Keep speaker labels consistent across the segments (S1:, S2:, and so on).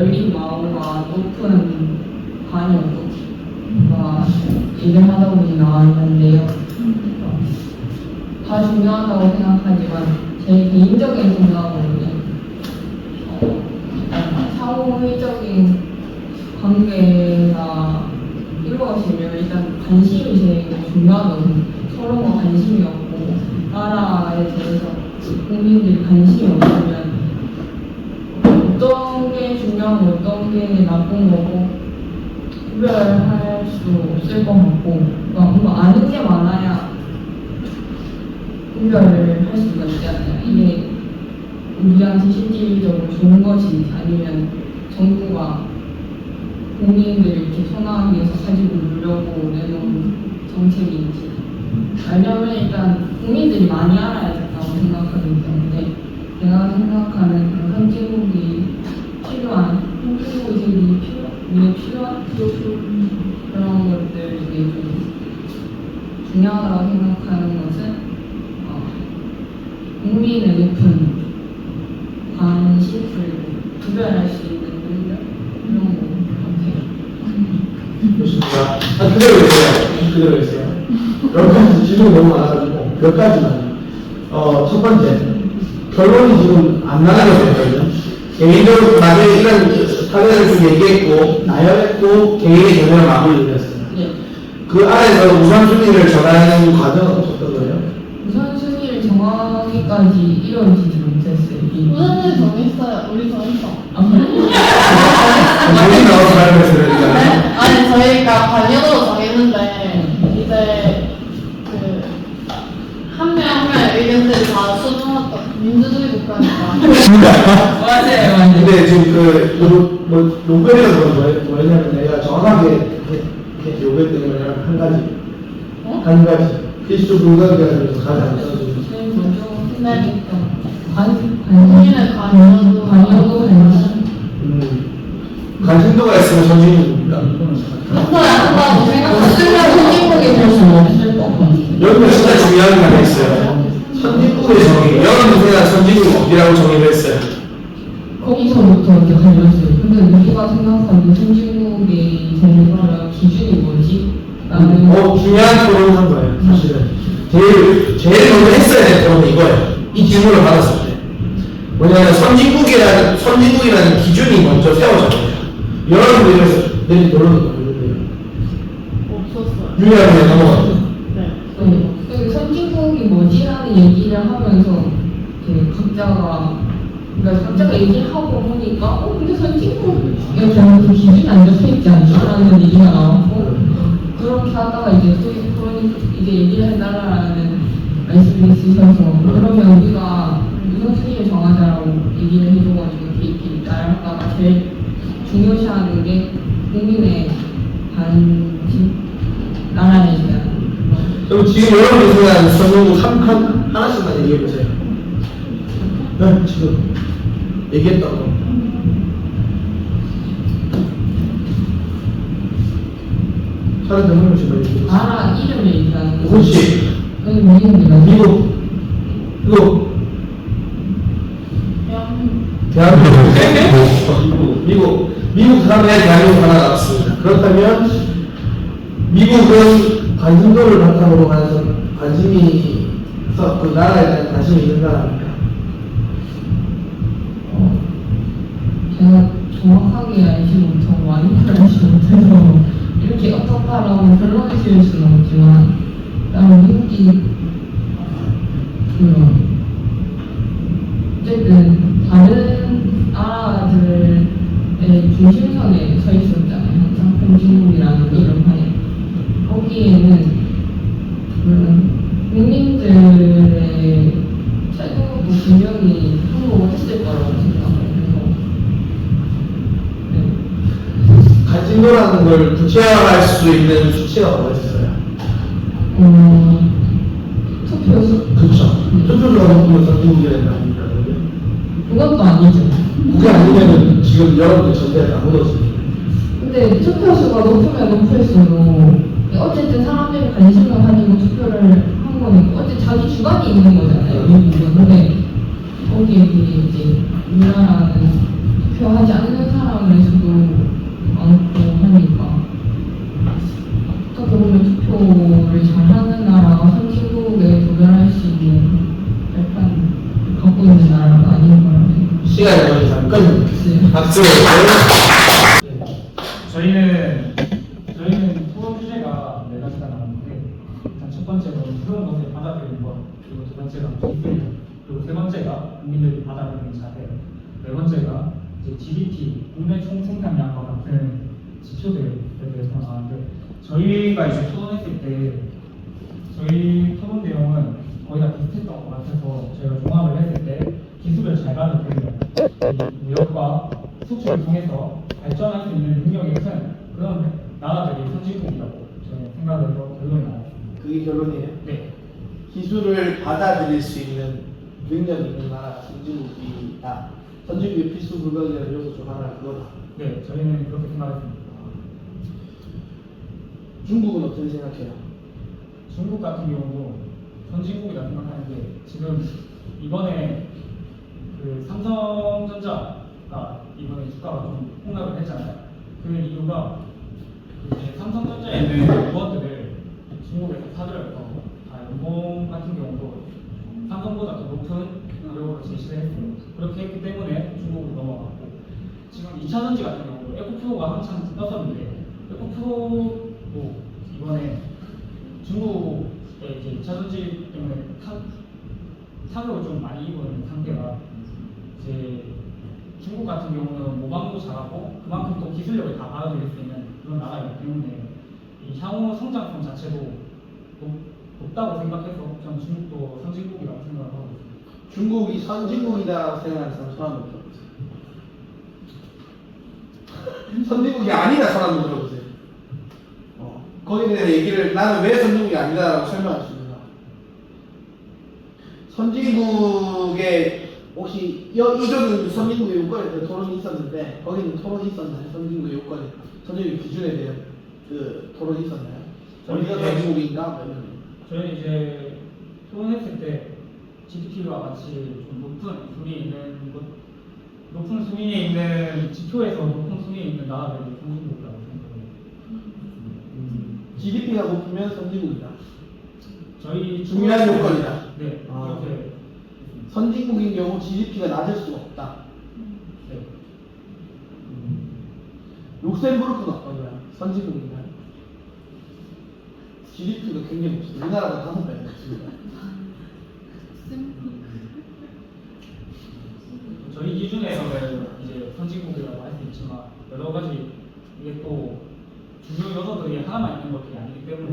S1: 열린 마음과 높은 관여도가 얘기를 하다 보니 나왔는데요. 다 중요하다고 생각하지만 제 개인적인 생각으로는 사후적인 관계가 이루어지면 일단 관심이 제일 중요하거든요. 서로가 관심이 없고 나라에 대해서 국민들이 관심이 없으면 어떤 게 중요하고 어떤 게 나쁜 거고 구별할 수 없을 것 같고 뭔가 아는 게 많아야 구별을 할 수가 있잖아요. 이게 우리한테 실질적으로 좋은 것이 아니면 정부가 국민들을 이렇게 선호하기 위해서 가지고 놀려고 내놓은 정책인지 알려면 일단 국민들이 많이 알아야 된다고 생각하기 때문에 제가 생각하는 그런 선진국이 필요한 선진국이 되게 필요한 그런 것들 중에 좀 중요하다고 생각하는 것은 국민의 높은 관심 그리고 구별할 수 있는 능력 이런 거 같아요.
S2: 좋습니다. 그대로 있어요. 그대로 있어요. 여러 가지 질문이 너무 많아가지고 몇 가지만. 첫 번째, 결론이 지금 안 나가게 됐거든요. 개인적으로 나중에 이런 사례를 좀 얘기했고 나열했고 개인의 견해를 마무리했어요.
S1: 네.
S2: 그 안에서 우선순위를 정하는 과정은 어떤 거예요?
S1: 우선순위를 정하기까지 이루어지지 못했어요.
S3: 우선순위 정했어요. 우리 정했어.
S2: 정리 나와서 발표했어요.
S3: 아니 저희가 관여도 정했는데 이제 그 한 명 한 명의 의견들이 다 수긍했던 민주주의 국가니까.
S1: 맞아요.
S2: 근데 지금 노벨이라서 그런 뭐냐면 내가 정확하게 이렇게 요구했던 거냐면 한 가지. 한 가지. 필수 불가결에서 가장 써주는.
S3: 네.
S1: 관심의 관여도 관심.
S2: 관심도가 있으면 선진국입니다.
S3: 한다고
S1: 없으면 선진국이 될 수 없을 것 같아요.
S2: 여기가 진짜 중요한 게 하나 있어요. 선진국의 정의. 여러분들은 선진국 어디라고 정의를 했어요?
S1: 거기서부터 이렇게 갈렸어요. 근데 우리가 생각하는 선진국의 제일 그런 기준이 뭐지? 라는
S2: 중요한 토론을 한 거예요. 사실은 제일 먼저 했어야 될 토론은 이거예요. 이 질문을 받았을 때 뭐냐면 선진국이라는 기준이 먼저 세워졌어요. 여러분들이 내린 토론은 없는데요.
S3: 없었어요.
S2: 유리하게 넘어갔죠.
S3: 네.
S1: 선진국이 뭐지라는 얘기를 하면서 각자가 얘기를 하고 보니까 근데 선진국에 저는 그 기준이 안 적혀있지 않나라는 얘기가 나왔고 그렇게 하다가 이제 이제 얘기를 해달라는 말씀이 있으셔서 그러면 우리가 우선순위를 정하자라고 얘기를 해줘가지고 이렇게 나라가 제일 중요시하는 게 국민의 관심 나라에 대한
S2: 그럼 지금 여러분이 생각하는 선진국 하나씩만 얘기해 보세요. 네, 지금 얘기했던 거. 사람 몇 명씩 얘기해 보세요.
S1: 나라 이름을 얘기하는 거.
S2: 그렇지.
S1: 미국입니다.
S2: 미국. 이거
S3: 대한민국.
S2: 미국 다음에 대한민국 하나 남았습니다. 그렇다면 미국은 관심도를 바탕으로 해서 관심이 있어 그 나라에 대한 관심이 있는 나라입니까?
S1: 제가 정확하게 알지 못하고 많이 알지 못해서 이렇게 어떻다라고 결론을 지을 수는 없지만 나는 미국이 어쨌든 다른 나라들의 중심선에 서 있었잖아요. 항상 선진국이라는 이름하에 거기에는 국민들의 태도도 분명히 한국을 했을 거라고 생각해요.
S2: 관심도라는 걸 구체화할 수 있는 수치가 뭐가 있어요?
S1: 투표수?
S2: 그렇죠. 투표수가 높으면 선진국이 된다는 거예요.
S1: 그것도 아니죠.
S2: 그게 아니면은 지금 여러분들 전체에 다 묻었습니다.
S1: 근데 투표수가 높으면 높을수록 어쨌든 사람들이 관심을 가지고 투표를 한 거니까 어쨌든 자기 주관이 있는 거잖아요. 미국은. 근데 거기에 비해 이제 우리나라는 투표하지 않는 사람 공감할 수도 많고 하니까 어떻게 보면 투표를 잘하는 나라가 선진국에 도전할 수 있는 발판 갖고 있는 나라가 아닌 거라고 생각합니다.
S2: 시간이 걸려서 잠깐
S1: 네.
S2: 박수.
S4: 저희는 토론 주제가 4가지가 나왔는데 일단 첫 번째는 새로운 것을 받아들이는 것, 그리고 두 번째가 기술, 그리고 세 번째가 국민들이 받아들이는 자세, 네 번째가 이제 GDP, 국내 총생산량과 같은 지표들에 대해서 나왔는데 저희가 이제 토론했을 때 저희 토론 내용은 거의 다 비슷했던 것 같아서 저희가 종합을 했을 때 기술을 잘 받아들이는 이 무역과 수출을 통해서 발전할 수 있는 능력이 큰 그런 나라들이 선진국이라고 저는 생각을 해서 결론이 나왔습니다.
S2: 그게 결론이에요.
S4: 네,
S2: 기술을 받아들일 수 있는 능력이 있는 나라가 선진국이다. 선진국의 필수 불가결한 요소 중 하나가 그거다.
S4: 네, 저희는 그렇게 생각했습니다.
S2: 중국은 어떻게 생각해요?
S4: 중국 같은 경우도 선진국이라 생각하는 게 지금 이번에 그 삼성전자가 이번에 주가가 좀 폭락을 했잖아요. 그 이유가 그 삼성전자에 있는 부원들을 중국에서 사들여서 다 연봉 같은 경우도 삼성보다 더 높은 가격으로 제시를 했어요. 그렇게 했기 때문에 중국으로 넘어갔고 지금 2차전지 같은 경우도 에코프로가 한참 떴었는데 에코프로도 이번에 중국의 이제 2차전지 때문에 타격을 좀 많이 입은 상태가 이제 중국 같은 경우는 모방도 잘하고 그만큼 또 기술력을 다 받아들일 수 있는 그런 나라이기 때문에 이 향후 성장성 자체도 높다고 생각해서 저는 중국도 선진국이라고 생각을 하고 있습니다.
S2: 중국이 선진국이다라고 생각하는 사람 손 한번 들어보세요. 선진국이 아니다 손 한번 들어보세요. 거기에 대한 얘기를 나는 왜 선진국이 아니다라고 설명할 수 있는가? 선진국에 혹시 이전에도 선진국의 요건에 대한 토론이 있었는데 거기는 토론이 있었나요? 선진국의 요건에 선진국의 기준에 대한 그 토론이 있었나요? 어디가 선진국인가?
S4: 저희는 이제 토론했을 때 GDP와 같이 좀 높은 순위에 있는 높은 순위에 있는 지표에서 높은 순위에 있는 나라들이 선진국이라고 생각합니다.
S2: GDP가 높으면 선진국이다.
S4: 저희
S2: 중요한 요건이다.
S4: 네,
S2: 아.
S4: 그렇게
S2: 선진국인 경우 GDP가 낮을 수가 없다.
S4: 네.
S2: 룩셈부르크는 어떤가요? 선진국인가요? GDP가 굉장히 높습니다. 우리나라가 5배 높습니다.
S4: 저희 기준에서는 이제 선진국이라고 할 수 있지만 여러 가지 이게 또 주요 요소들이 하나만 있는 것들이 아니기 때문에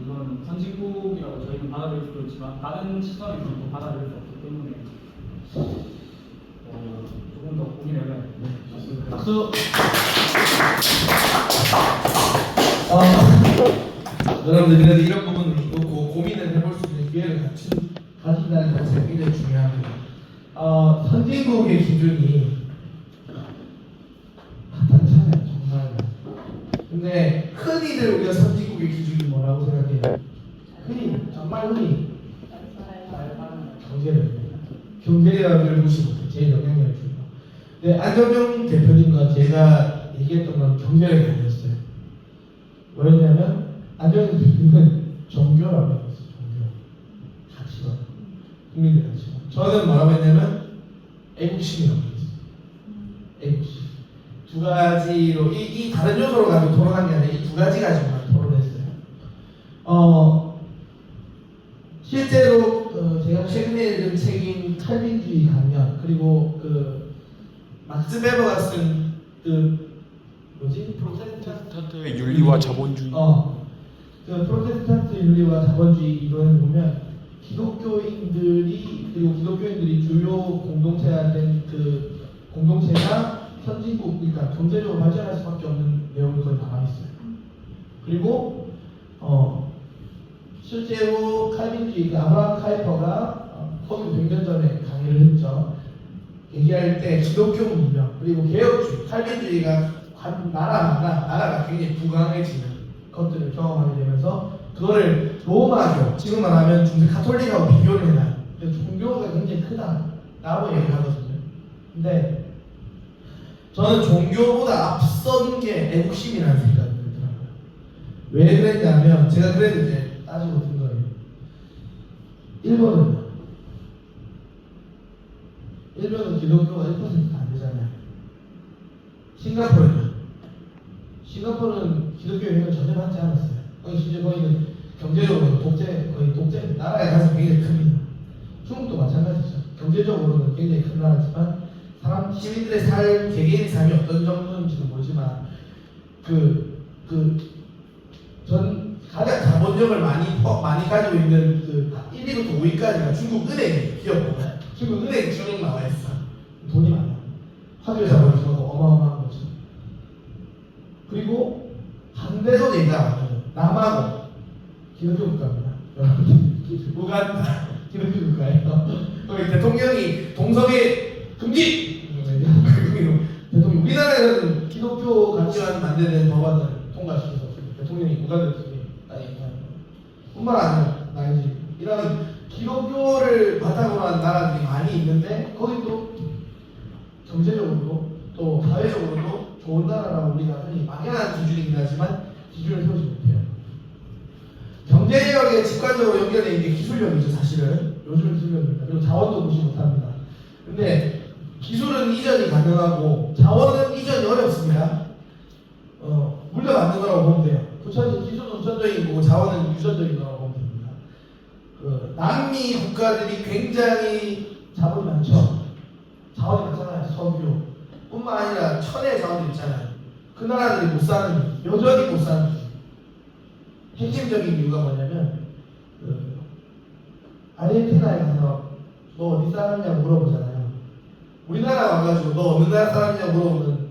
S4: 이건 선진국이라고 저희는 받아들일 수도 있지만 다른 시선에서는 또 받아들일 수 없기 때문에 조금 더 고민을 해야 됩니다.
S2: 박수.
S5: 여러분들 그래도 이런 부분을 놓고 고민을 해볼 수 있는 기회를 가진다는 것 자체가 굉장히 중요합니다. 선진국의 기준이 단단찮아요 정말. 근데 흔히들 우리가 선진국의 기준이 뭐라고 생각해요? 정말 흔히 경제력을 무시하고 제 영향력을 준다. 근데 안정병 대표님과 제가 얘기했던 건 경제력이 아니었어요. 왜냐면 안정병 대표님은 종교라고 했어요. 종교 가치관, 국민들 가치관. 저는 뭐라고 했냐면 애국심이라고 했어요. 애국심. 두 가지로 이 다른 요소로 가지고 토론한 게 아니라 이 두 가지 가지고만 토론했어요. 실제로 제가 최근에 읽은 책인 칼빈주의 강연 그리고 그 막스 베버가 쓴 그 뭐지
S6: 프로테스탄트의 윤리와 자본주의.
S5: 그 프로테스탄트 윤리와 자본주의 이론을 보면 기독교인들이 주요 공동체가 된 그 공동체가 선진국, 그러니까 경제적으로 발전할 수밖에 없는 내용이 거의 나와 있어요. 그리고 실제로 칼빈주의, 그 아브라함 카이퍼가 거기 100년 전에 강의를 했죠. 얘기할 때 기독교 문명 그리고 개혁주의, 칼빈주의가 나라가 굉장히 부강해지는 것들을 경험하게 되면서 그거를 로마교, 지금 말하면 중세 가톨릭하고 비교를 해놔요. 종교가 굉장히 크다라고 얘기하거든요. 근데 저는 종교보다 앞선 게 애국심이라는 생각이 들더라고요. 왜 그랬냐면 제가 그래도 이제 따지고 든 거예요. 일본은 기독교가 1%가 안 되잖아요. 싱가포르는 기독교 영향을 전혀 받지 않았어요. 심지어 거기는 경제적으로 거의 독재 나라에 가서 굉장히 큽니다. 중국도 마찬가지죠. 경제적으로는 굉장히 큰 나라지만 시민들의 삶, 개개인의 삶이 어떤 정도인지는 모르지만 전 가장 자본력을 많이 가지고 있는 1, 2부터 5위까지가 중국 은행 기업 보면 중국 은행 쭉 나와 있어. 돈이 많아. 화폐 자본이 어마어마한 거죠. 그리고 반대로 얘기가 많아요. 남하고 기독교 국가입니다. 우간다 기독교 국가예요. 거기 대통령이 동성애 금지. 대통령 우리나라에는 기독교 가치관 반대되는 법안을 통과시켜서 대통령이 우간다 뿐만 아니라 이런 기독교를 바탕으로 한 나라들이 많이 있는데 거기도 경제적으로도 또 사회적으로도 좋은 나라라고 우리가 흔히 막연한 기준이긴 하지만 기준을 세우지 못해요. 경제력에 직관적으로 연결되어 있는 게 기술력이죠. 사실은 요즘은 기술력입니다. 그리고 자원도 무시 못합니다. 근데 기술은 이전이 가능하고 자원은 이전이 어렵습니다. 물려 만든 거라고 보면 돼요. 기술은 우선적인 거고 자원은 유전적인 거라고 보면 됩니다. 남미 국가들이 굉장히 자본이 많죠. 자원이 많잖아요. 석유 뿐만 아니라 천의 자원도 있잖아요. 그 나라들이 여전히 못 사는 핵심적인 이유가 뭐냐면 아르헨티나에 가서 너 어디 사람이냐고 물어보잖아요. 우리나라 와가지고 너 어느 나라 사람이냐고 물어보면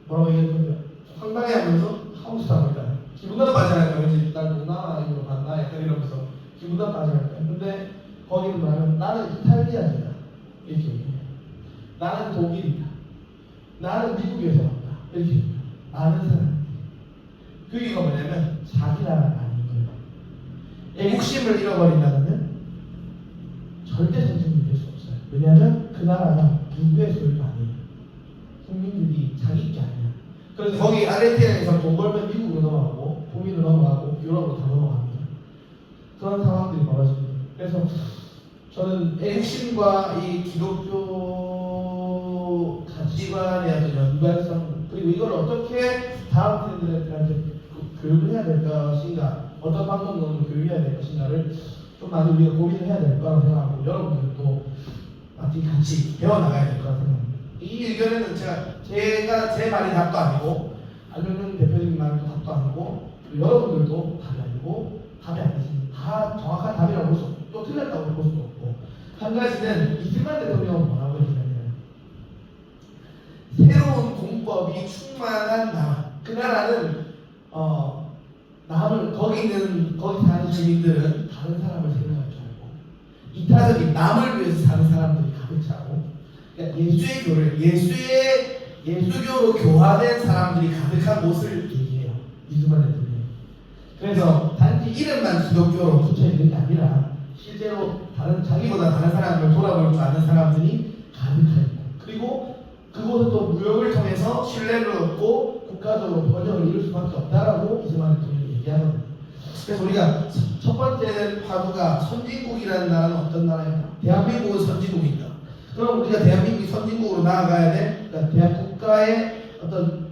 S5: 뭐라고 얘기하면 황당해하면서 한국 사람이다. 기분 나빠하지 않을까? 왠지 난 동남아로 갔나? 약간 이러면서 기분 나빠하지 않을까? 근데 거기는 뭐냐면 나는 이탈리아잖아 이렇게 얘기해요. 나는 독일이다. 나는 미국에서 왔다. 이렇게 얘기해요. 아는 사람. 그 이유가 뭐냐면 자기 나라가 아닌 거예요. 애국심을 잃어버린다면 절대 선생님이 될 수 없어요. 왜냐하면 그 나라가 누구의 소유가 아니에요. 국민들이 자기 게 아니야. 그래서 거기 아르헨티나에서 돈 벌면 미국으로 넘어가고 북미로 넘어가고 유럽으로 다 넘어갑니다. 그런 상황들이 벌어집니다. 그래서 저는 애국심과 이 기독교 가치관의 어떤 연관성 그리고 이걸 어떻게 다음 세대들한테 교육을 해야 될 것인가 어떤 방법으로 교육해야 될 것인가를 좀 많이 우리가 고민을 해야 될 거라고 생각하고 여러분들도 같이 배워나가야 될 거라고 생각합니다. 이 의견에는 제가 제 말이 답도 아니고 안정용 대표님 말도 답도 아니고 여러분들도 답이 아니고 답이 아니십니다. 다 정확한 답이라고 볼 수 없고 또 틀렸다고 볼 수도 없고 한 가지는 이승만 대통령은 뭐라고 했냐면 새로운 공법이 충만한 나라 그 나라는 거기 사는 주민들은 다른 사람을 생각할 줄 알고 이타적인 남을 위해서 사는 사람들이 가득 차고 그러니까 예수교로 교화된 사람들이 가득한 곳을 얘기해요. 이승만 대통령이. 그래서 단지 이름만 기독교로 붙여있는 게 아니라 실제로 자기보다 다른 사람을 돌아볼 줄 아는 사람들이 가득하고 그리고 그곳은 또 무역을 통해서 신뢰를 얻고 국가적으로 번영을 이룰 수밖에 없다라고 이승만 대통령이 얘기하거든요. 그래서 우리가 첫 번째 파도가 선진국이라는 나라는 어떤 나라입니까? 대한민국은 선진국입니다. 그럼 우리가 대한민국이 선진국으로 나아가야 돼. 그러니까 대한국가의 어떤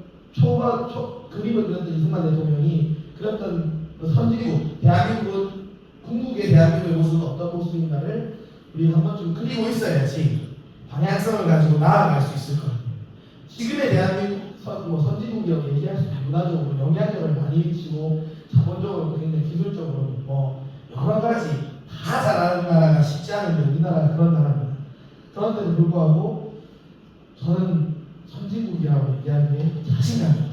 S5: 그림을 그렸던 이승만 대통령이 그렸던 선진국, 궁극의 대한민국의 모습은 어떤 모습인가를 우리 한 번쯤 그리고 있어야지 방향성을 가지고 나아갈 수 있을 거예요. 지금의 대한민국 선진국이라고 얘기할 수 있는 문화적으로 영향력을 많이 미치고 자본적으로 굉장히 기술적으로 여러 가지 다 잘하는 나라가 쉽지 않은데 우리나라가 그런 나라입니다. 그런데도 불구하고 저는 선진국이라고 얘기하기에 자신감이